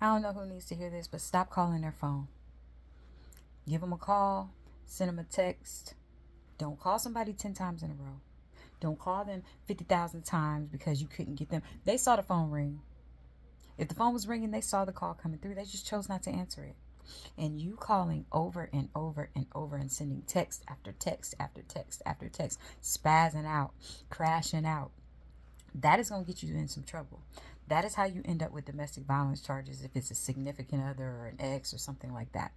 I don't know who needs to hear this, but stop calling their phone. Give them a call, send them a text. Don't call somebody 10 times in a row. Don't call them 50,000 times because you couldn't get them. They saw the phone ring. If the phone was ringing, they saw the call coming through. They just chose not to answer it. And you calling over and over and over and sending text after text after text after text, spazzing out, crashing out, that is going to get you in some trouble. That is how you end up with domestic violence charges if it's a significant other or an ex or something like that.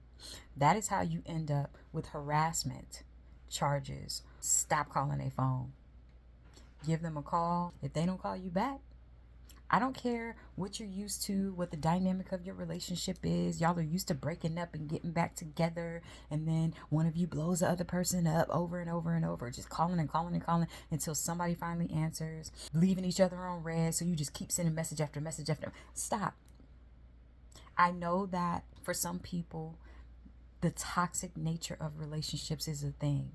That is how you end up with harassment charges. Stop calling a phone. Give them a call. If they don't call you back, I don't care what you're used to, what the dynamic of your relationship is. Y'all are used to breaking up and getting back together, and then one of you blows the other person up over and over and over, just calling and calling and calling until somebody finally answers, leaving each other on red, so you just keep sending message after message after. Stop. I know that for some people, the toxic nature of relationships is a thing.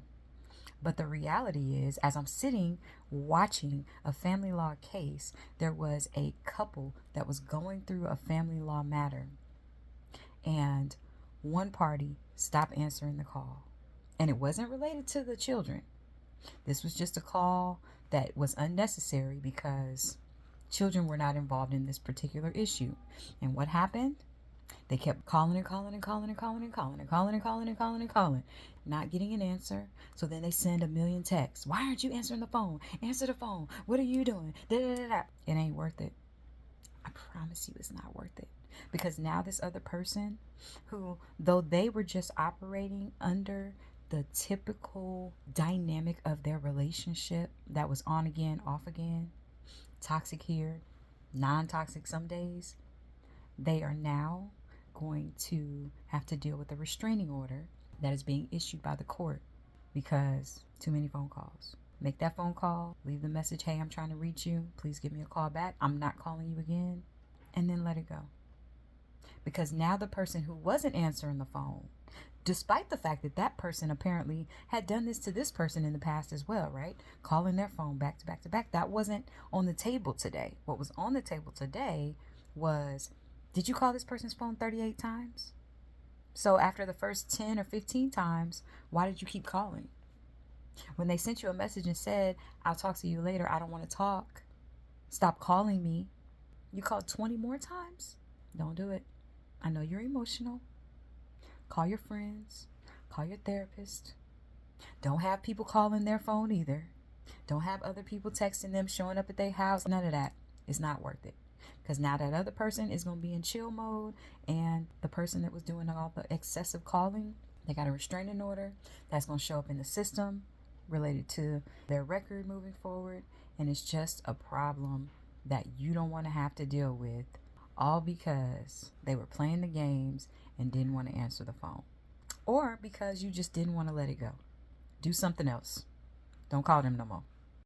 But the reality is, as I'm sitting watching a family law case, there was a couple that was going through a family law matter. And one party stopped answering the call. And it wasn't related to the children. This was just a call that was unnecessary because children were not involved in this particular issue. And what happened? They kept calling and calling and calling and calling and calling and calling and calling and calling and calling, not getting an answer. So then they send a million texts. Why aren't you answering the phone? Answer the phone. What are you doing? Da, da, da, da. It ain't worth it. I promise you it's not worth it. Because now this other person who, though they were just operating under the typical dynamic of their relationship that was on again, off again, toxic here, non-toxic some days, they are now going to have to deal with a restraining order that is being issued by the court because too many phone calls. Make that phone call, leave the message, hey, I'm trying to reach you. Please give me a call back. I'm not calling you again. And then let it go. Because now the person who wasn't answering the phone, despite the fact that that person apparently had done this to this person in the past as well, right? Calling their phone back to back to back. That wasn't on the table today. What was on the table today was, did you call this person's phone 38 times? So after the first 10 or 15 times, why did you keep calling? When they sent you a message and said, I'll talk to you later, I don't want to talk, stop calling me, you called 20 more times? Don't do it. I know you're emotional. Call your friends. Call your therapist. Don't have people calling their phone either. Don't have other people texting them, showing up at their house. None of that. It's not worth it. Because now that other person is going to be in chill mode, and the person that was doing all the excessive calling, they got a restraining order that's going to show up in the system related to their record moving forward. And it's just a problem that you don't want to have to deal with, all because they were playing the games and didn't want to answer the phone, or because you just didn't want to let it go. Do something else. Don't call them no more.